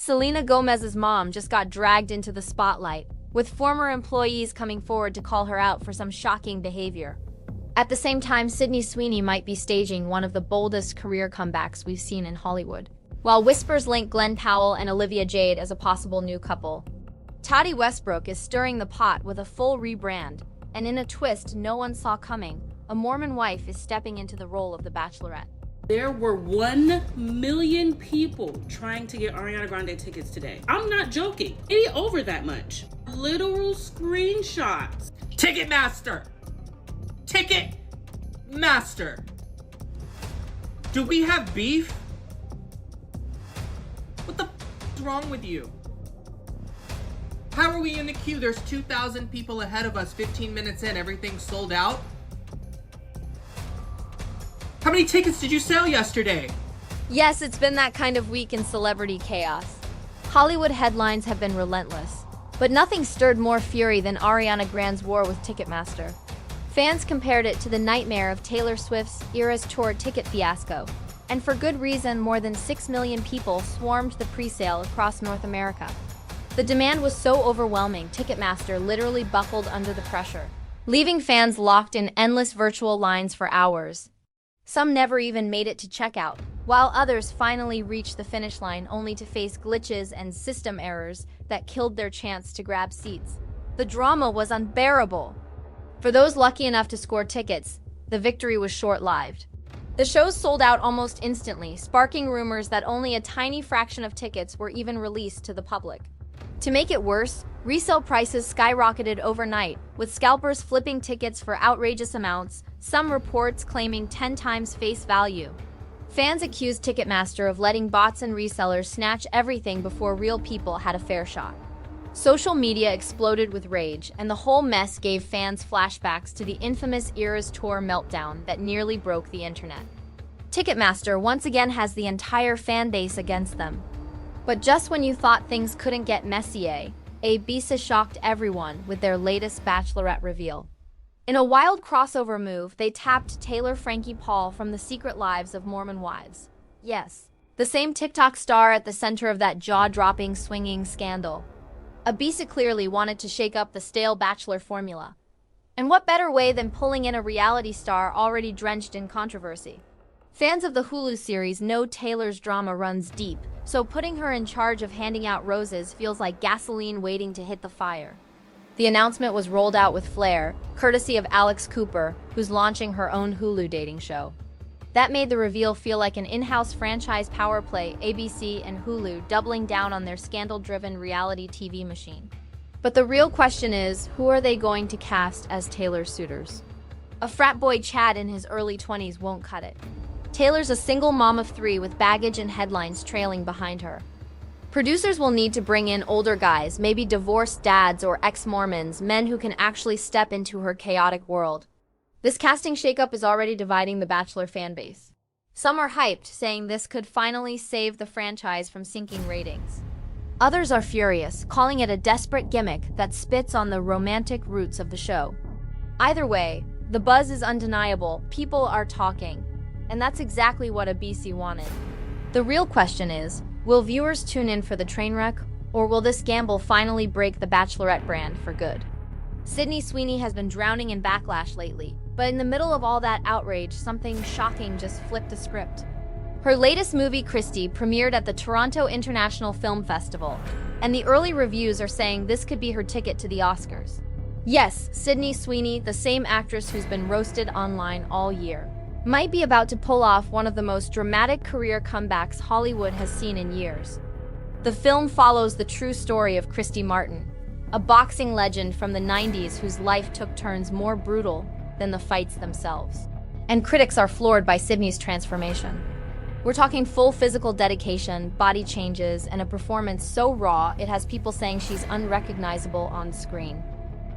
Selena Gomez's mom just got dragged into the spotlight, with former employees coming forward to call her out for some shocking behavior. At the same time, Sydney Sweeney might be staging one of the boldest career comebacks we've seen in Hollywood, while whispers link Glenn Powell and Olivia Jade as a possible new couple. Tati Westbrook is stirring the pot with a full rebrand, and in a twist no one saw coming, a Mormon wife is stepping into the role of the Bachelorette. There were 1 million people trying to get Ariana Grande tickets today. I'm not joking. It ain't over that much. Literal screenshots. Ticketmaster! Ticketmaster! Do we have beef? What the f*** is wrong with you? How are we in the queue? There's 2,000 people ahead of us. 15 minutes in, everything's sold out. How many tickets did you sell yesterday? Yes, it's been that kind of week in celebrity chaos. Hollywood headlines have been relentless, but nothing stirred more fury than Ariana Grande's war with Ticketmaster. Fans compared it to the nightmare of Taylor Swift's Eras Tour ticket fiasco, and for good reason. More than 6 million people swarmed the pre-sale across North America. The demand was so overwhelming, Ticketmaster literally buckled under the pressure, leaving fans locked in endless virtual lines for hours. Some never even made it to checkout, while others finally reached the finish line only to face glitches and system errors that killed their chance to grab seats. The drama was unbearable. For those lucky enough to score tickets, the victory was short-lived. The shows sold out almost instantly, sparking rumors that only a tiny fraction of tickets were even released to the public. To make it worse, resale prices skyrocketed overnight, with scalpers flipping tickets for outrageous amounts, some reports claiming 10 times face value. Fans accused Ticketmaster of letting bots and resellers snatch everything before real people had a fair shot. Social media exploded with rage, and the whole mess gave fans flashbacks to the infamous Eras Tour meltdown that nearly broke the internet. Ticketmaster once again has the entire fan base against them. But just when you thought things couldn't get messier, Ibiza shocked everyone with their latest Bachelorette reveal. In a wild crossover move, they tapped Taylor Frankie Paul from The Secret Lives of Mormon Wives. Yes, the same TikTok star at the center of that jaw-dropping swinging scandal. Ibiza clearly wanted to shake up the stale Bachelor formula. And what better way than pulling in a reality star already drenched in controversy? Fans of the Hulu series know Taylor's drama runs deep, so putting her in charge of handing out roses feels like gasoline waiting to hit the fire. The announcement was rolled out with flair, courtesy of Alex Cooper, who's launching her own Hulu dating show. That made the reveal feel like an in-house franchise power play, ABC and Hulu doubling down on their scandal-driven reality TV machine. But the real question is, who are they going to cast as Taylor's suitors? A frat boy Chad in his early 20s won't cut it. Taylor's a single mom of 3 with baggage and headlines trailing behind her. Producers will need to bring in older guys, maybe divorced dads or ex-Mormons, men who can actually step into her chaotic world. This casting shakeup is already dividing the Bachelor fanbase. Some are hyped, saying this could finally save the franchise from sinking ratings. Others are furious, calling it a desperate gimmick that spits on the romantic roots of the show. Either way, the buzz is undeniable, people are talking, and that's exactly what ABC wanted. The real question is, will viewers tune in for the train wreck, or will this gamble finally break the Bachelorette brand for good? Sydney Sweeney has been drowning in backlash lately, but in the middle of all that outrage, something shocking just flipped the script. Her latest movie, Christie, premiered at the Toronto International Film Festival, and the early reviews are saying this could be her ticket to the Oscars. Yes, Sydney Sweeney, the same actress who's been roasted online all year, might be about to pull off one of the most dramatic career comebacks Hollywood has seen in years. The film follows the true story of Christy Martin, a boxing legend from the 90s whose life took turns more brutal than the fights themselves. And critics are floored by Sydney's transformation. We're talking full physical dedication, body changes, and a performance so raw it has people saying she's unrecognizable on screen.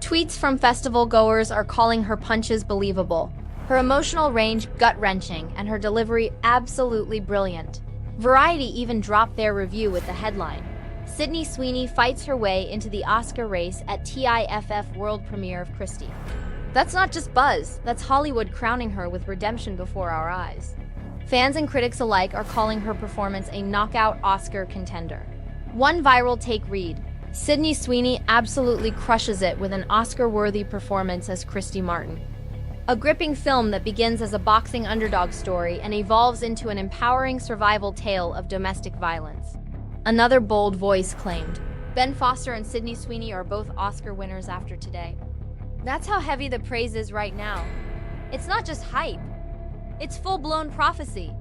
Tweets from festival goers are calling her punches believable, her emotional range gut-wrenching, and her delivery absolutely brilliant. Variety even dropped their review with the headline, "Sydney Sweeney fights her way into the Oscar race at TIFF world premiere of Christie." That's not just buzz, that's Hollywood crowning her with redemption before our eyes. Fans and critics alike are calling her performance a knockout Oscar contender. One viral take read: Sydney Sweeney absolutely crushes it with an Oscar-worthy performance as Christy Martin. A gripping film that begins as a boxing underdog story and evolves into an empowering survival tale of domestic violence. Another bold voice claimed, Ben Foster and Sydney Sweeney are both Oscar winners after today. That's how heavy the praise is right now. It's not just hype. It's full-blown prophecy.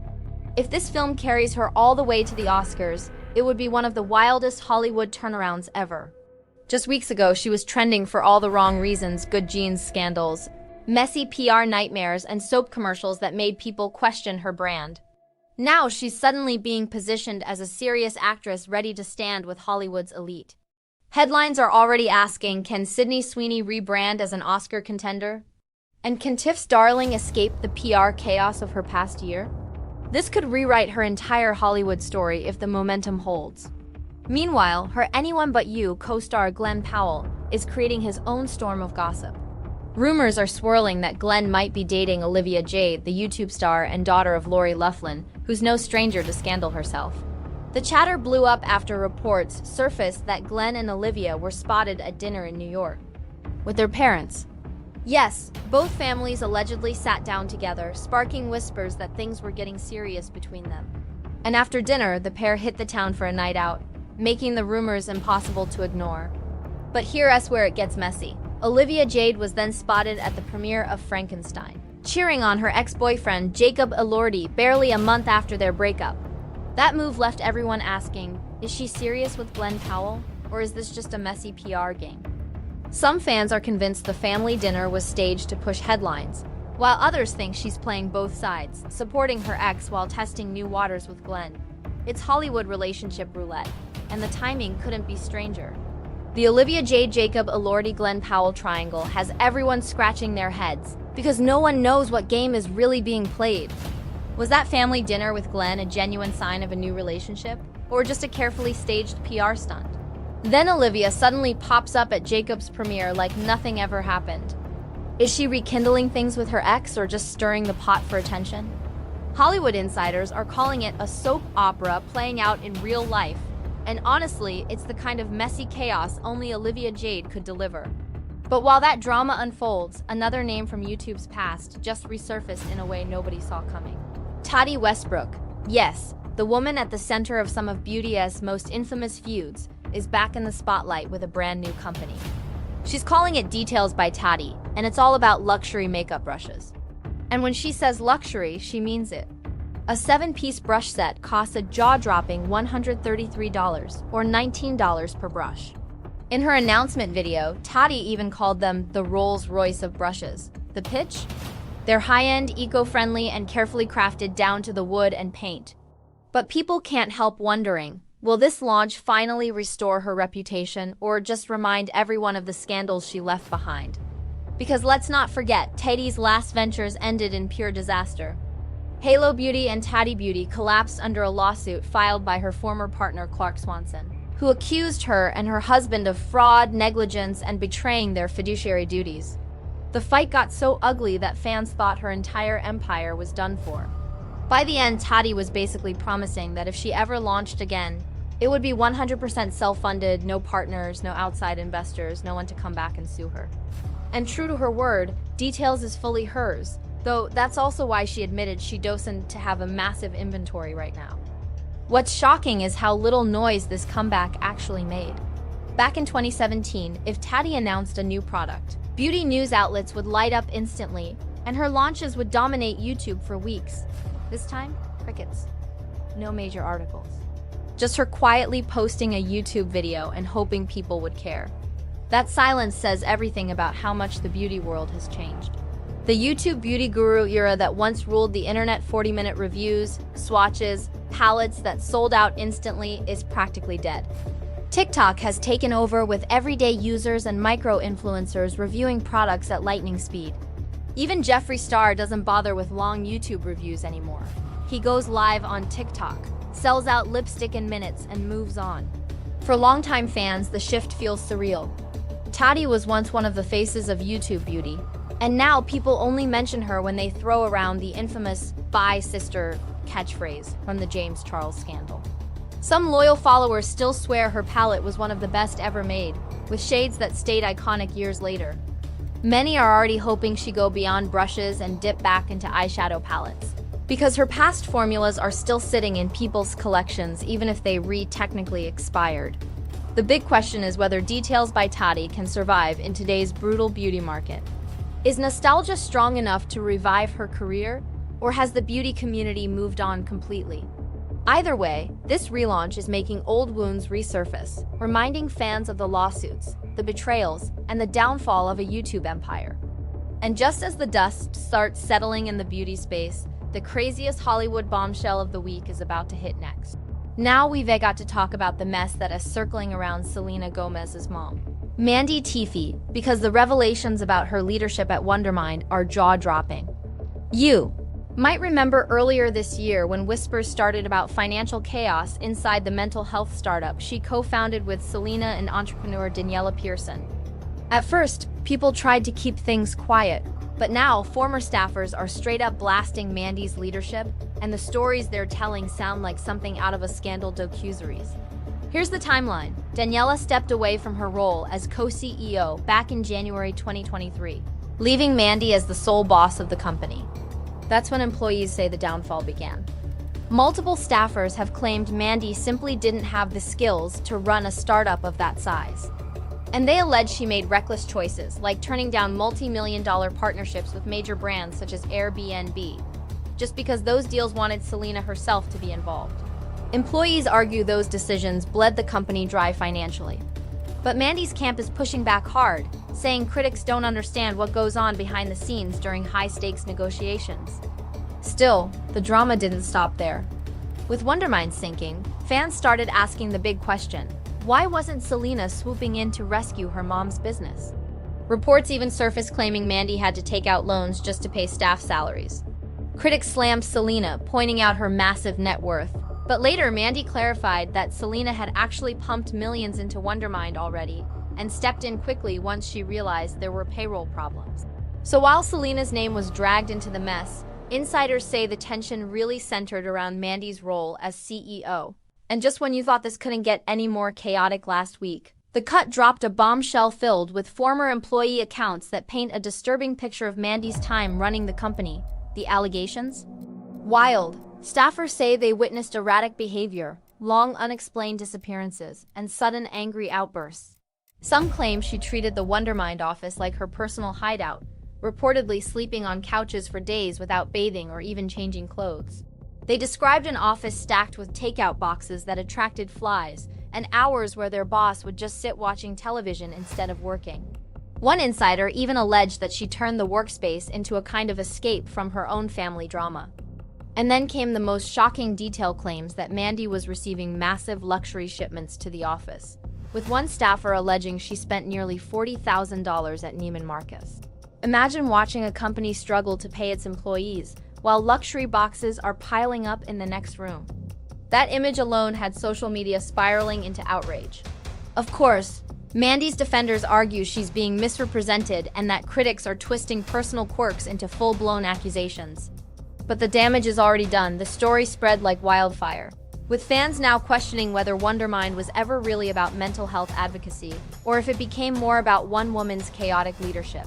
If this film carries her all the way to the Oscars, it would be one of the wildest Hollywood turnarounds ever. Just weeks ago, she was trending for all the wrong reasons: good genes scandals, messy PR nightmares, and soap commercials that made people question her brand. Now she's suddenly being positioned as a serious actress ready to stand with Hollywood's elite. Headlines are already asking, can Sydney Sweeney rebrand as an Oscar contender? And can Tiff's darling escape the PR chaos of her past year? This could rewrite her entire Hollywood story if the momentum holds. Meanwhile, her Anyone But You co-star Glenn Powell is creating his own storm of gossip. Rumors are swirling that Glenn might be dating Olivia Jade, the YouTube star and daughter of Lori Loughlin, who's no stranger to scandal herself. The chatter blew up after reports surfaced that Glenn and Olivia were spotted at dinner in New York with their parents. Yes, both families allegedly sat down together, sparking whispers that things were getting serious between them. And after dinner, the pair hit the town for a night out, making the rumors impossible to ignore. But here's where it gets messy. Olivia Jade was then spotted at the premiere of Frankenstein, cheering on her ex-boyfriend Jacob Elordi barely a month after their breakup. That move left everyone asking, is she serious with Glenn Powell, or is this just a messy PR game? Some fans are convinced the family dinner was staged to push headlines, while others think she's playing both sides, supporting her ex while testing new waters with Glenn. It's Hollywood relationship roulette, and the timing couldn't be stranger. The Olivia Jade Jacob Elordi Glenn Powell triangle has everyone scratching their heads because no one knows what game is really being played. Was that family dinner with Glenn a genuine sign of a new relationship, or just a carefully staged PR stunt? Then Olivia suddenly pops up at Jacob's premiere like nothing ever happened. Is she rekindling things with her ex or just stirring the pot for attention? Hollywood insiders are calling it a soap opera playing out in real life. And honestly, it's the kind of messy chaos only Olivia Jade could deliver. But while that drama unfolds, another name from YouTube's past just resurfaced in a way nobody saw coming. Tati Westbrook, yes, the woman at the center of some of beauty's most infamous feuds, is back in the spotlight with a brand new company. She's calling it Details by Tati, and it's all about luxury makeup brushes. And when she says luxury, she means it. A 7-piece brush set costs a jaw-dropping $133, or $19 per brush. In her announcement video, Tati even called them the Rolls-Royce of brushes. The pitch? They're high-end, eco-friendly, and carefully crafted down to the wood and paint. But people can't help wondering, will this launch finally restore her reputation or just remind everyone of the scandals she left behind? Because let's not forget, Tati's last ventures ended in pure disaster. Halo Beauty and Tati Beauty collapsed under a lawsuit filed by her former partner Clark Swanson, who accused her and her husband of fraud, negligence, and betraying their fiduciary duties. The fight got so ugly that fans thought her entire empire was done for. By the end, Tati was basically promising that if she ever launched again, it would be 100% self-funded, no partners, no outside investors, no one to come back and sue her. And true to her word, Details is fully hers, though that's also why she admitted she doesn't have a massive inventory right now. What's shocking is how little noise this comeback actually made. Back in 2017, if Tati announced a new product, beauty news outlets would light up instantly, and her launches would dominate YouTube for weeks. This time, crickets. No major articles. Just her quietly posting a YouTube video and hoping people would care. That silence says everything about how much the beauty world has changed. The YouTube beauty guru era that once ruled the internet, 40-minute reviews, swatches, palettes that sold out instantly, is practically dead. TikTok has taken over with everyday users and micro-influencers reviewing products at lightning speed. Even Jeffree Star doesn't bother with long YouTube reviews anymore. He goes live on TikTok, sells out lipstick in minutes, and moves on. For longtime fans, the shift feels surreal. Tati was once one of the faces of YouTube beauty, and now people only mention her when they throw around the infamous "bye sister" catchphrase from the James Charles scandal. Some loyal followers still swear her palette was one of the best ever made, with shades that stayed iconic years later. Many are already hoping she go beyond brushes and dip back into eyeshadow palettes, because her past formulas are still sitting in people's collections even if they technically expired. The big question is whether details by Tati can survive in today's brutal beauty market. Is nostalgia strong enough to revive her career, or has the beauty community moved on completely? Either way, this relaunch is making old wounds resurface, reminding fans of the lawsuits, the betrayals, and the downfall of a YouTube empire. And just as the dust starts settling in the beauty space, the craziest Hollywood bombshell of the week is about to hit next. Now we've got to talk about the mess that is circling around Selena Gomez's mom, Mandy Teefey, because the revelations about her leadership at Wondermind are jaw-dropping. You might remember earlier this year when whispers started about financial chaos inside the mental health startup she co-founded with Selena and entrepreneur Daniela Pearson. At first, people tried to keep things quiet, but now former staffers are straight up blasting Mandy's leadership, and the stories they're telling sound like something out of a scandal docuseries. Here's the timeline. Daniela stepped away from her role as co-CEO back in January 2023, leaving Mandy as the sole boss of the company. That's when employees say the downfall began. Multiple staffers have claimed Mandy simply didn't have the skills to run a startup of that size. And they allege she made reckless choices, like turning down multi-million-dollar partnerships with major brands such as Airbnb, just because those deals wanted Selena herself to be involved. Employees argue those decisions bled the company dry financially. But Mandy's camp is pushing back hard, saying critics don't understand what goes on behind the scenes during high-stakes negotiations. Still, the drama didn't stop there. With Wondermind sinking, fans started asking the big question: why wasn't Selena swooping in to rescue her mom's business? Reports even surfaced claiming Mandy had to take out loans just to pay staff salaries. Critics slammed Selena, pointing out her massive net worth. But later, Mandy clarified that Selena had actually pumped millions into Wondermind already and stepped in quickly once she realized there were payroll problems. So while Selena's name was dragged into the mess, insiders say the tension really centered around Mandy's role as CEO. And just when you thought this couldn't get any more chaotic last week, The Cut dropped a bombshell filled with former employee accounts that paint a disturbing picture of Mandy's time running the company. The allegations? Wild. Staffers say they witnessed erratic behavior, long unexplained disappearances, and sudden angry outbursts. Some claim she treated the Wondermind office like her personal hideout, reportedly sleeping on couches for days without bathing or even changing clothes. They described an office stacked with takeout boxes that attracted flies, and hours where their boss would just sit watching television instead of working. One insider even alleged that she turned the workspace into a kind of escape from her own family drama. And then came the most shocking detail claims that Mandy was receiving massive luxury shipments to the office, with one staffer alleging she spent nearly $40,000 at Neiman Marcus. Imagine watching a company struggle to pay its employees, while luxury boxes are piling up in the next room. That image alone had social media spiraling into outrage. Of course, Mandy's defenders argue she's being misrepresented and that critics are twisting personal quirks into full-blown accusations. But the damage is already done. The story spread like wildfire, with fans now questioning whether Wondermind was ever really about mental health advocacy, or if it became more about one woman's chaotic leadership.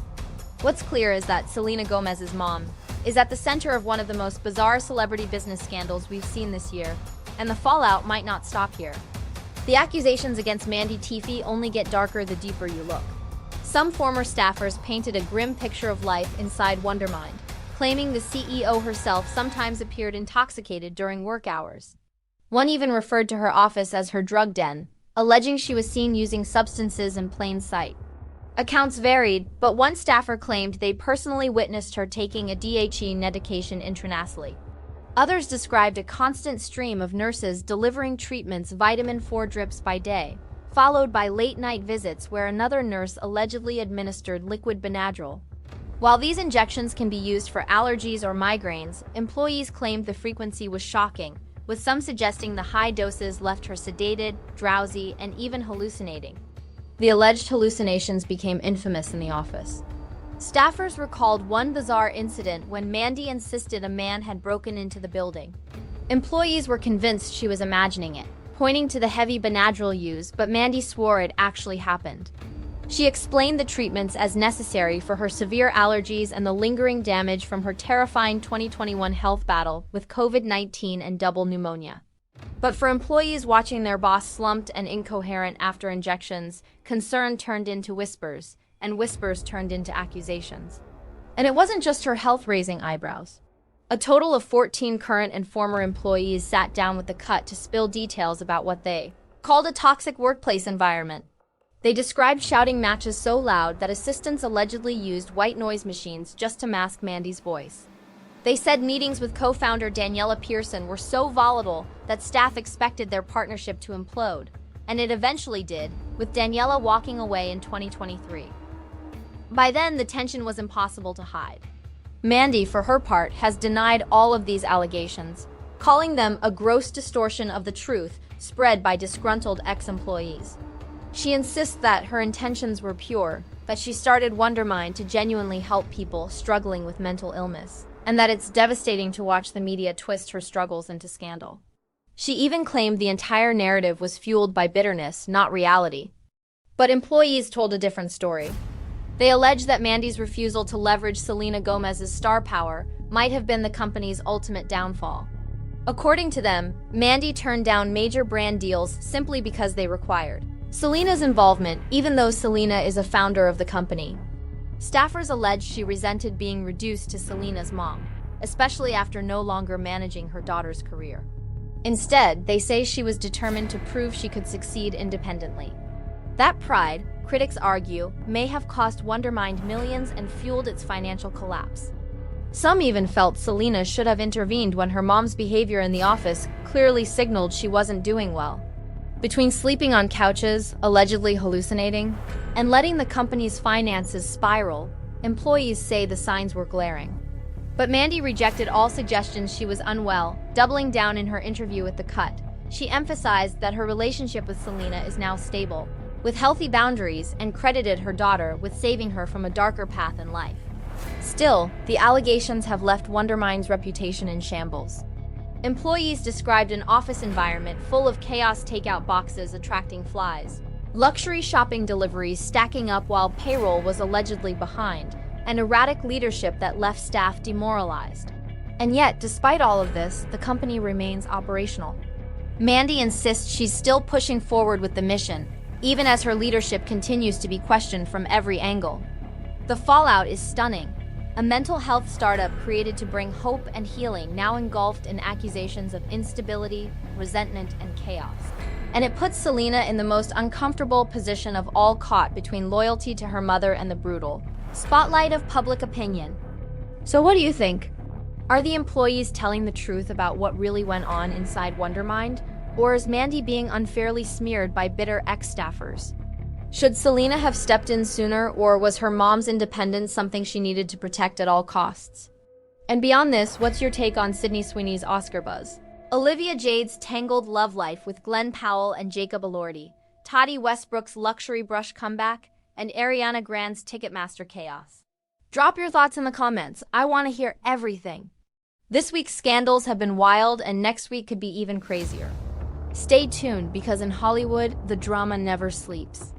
What's clear is that Selena Gomez's mom is at the center of one of the most bizarre celebrity business scandals we've seen this year, and the fallout might not stop here. The accusations against Mandy Teefey only get darker the deeper you look. Some former staffers painted a grim picture of life inside Wondermind, claiming the CEO herself sometimes appeared intoxicated during work hours. One even referred to her office as her drug den, alleging she was seen using substances in plain sight. Accounts varied, but one staffer claimed they personally witnessed her taking a DHE medication intranasally. Others described a constant stream of nurses delivering treatments vitamin 4 drips by day, followed by late-night visits where another nurse allegedly administered liquid Benadryl. While these injections can be used for allergies or migraines, employees claimed the frequency was shocking, with some suggesting the high doses left her sedated, drowsy, and even hallucinating. The alleged hallucinations became infamous in the office. Staffers recalled one bizarre incident when Mandy insisted a man had broken into the building. Employees were convinced she was imagining it, pointing to the heavy Benadryl used, but Mandy swore it actually happened. She explained the treatments as necessary for her severe allergies and the lingering damage from her terrifying 2021 health battle with COVID-19 and double pneumonia. But for employees watching their boss slumped and incoherent after injections, concern turned into whispers, and whispers turned into accusations. And it wasn't just her health raising eyebrows. A total of 14 current and former employees sat down with the Cut to spill details about what they called a toxic workplace environment. They described shouting matches so loud that assistants allegedly used white noise machines just to mask Mandy's voice. They said meetings with co-founder Daniela Pearson were so volatile that staff expected their partnership to implode, and it eventually did, with Daniela walking away in 2023. By then, the tension was impossible to hide. Mandy, for her part, has denied all of these allegations, calling them a gross distortion of the truth spread by disgruntled ex-employees. She insists that her intentions were pure, that she started Wondermind to genuinely help people struggling with mental illness, and that it's devastating to watch the media twist her struggles into scandal. She even claimed the entire narrative was fueled by bitterness, not reality. But employees told a different story. They alleged that Mandy's refusal to leverage Selena Gomez's star power might have been the company's ultimate downfall. According to them, Mandy turned down major brand deals simply because they required Selena's involvement, even though Selena is a founder of the company. Staffers alleged she resented being reduced to Selena's mom, especially after no longer managing her daughter's career. Instead, they say she was determined to prove she could succeed independently. That pride, critics argue, may have cost Wondermind millions and fueled its financial collapse. Some even felt Selena should have intervened when her mom's behavior in the office clearly signaled she wasn't doing well. Between sleeping on couches, allegedly hallucinating, and letting the company's finances spiral, employees say the signs were glaring. But Mandy rejected all suggestions she was unwell, doubling down in her interview with The Cut. She emphasized that her relationship with Selena is now stable, with healthy boundaries, and credited her daughter with saving her from a darker path in life. Still, the allegations have left Wondermind's reputation in shambles. Employees described an office environment full of chaos, takeout boxes attracting flies, luxury shopping deliveries stacking up while payroll was allegedly behind, and erratic leadership that left staff demoralized. And yet, despite all of this, the company remains operational. Mandy insists she's still pushing forward with the mission, even as her leadership continues to be questioned from every angle. The fallout is stunning. A mental health startup created to bring hope and healing now engulfed in accusations of instability, resentment, and chaos. And it puts Selena in the most uncomfortable position of all, caught between loyalty to her mother and the brutal spotlight of public opinion. So what do you think? Are the employees telling the truth about what really went on inside Wondermind? Or is Mandy being unfairly smeared by bitter ex-staffers? Should Selena have stepped in sooner, or was her mom's independence something she needed to protect at all costs? And beyond this, what's your take on Sydney Sweeney's Oscar buzz? Olivia Jade's tangled love life with Glenn Powell and Jacob Elordi, Tati Westbrook's luxury brush comeback, and Ariana Grande's Ticketmaster chaos. Drop your thoughts in the comments. I want to hear everything. This week's scandals have been wild, and next week could be even crazier. Stay tuned, because in Hollywood, the drama never sleeps.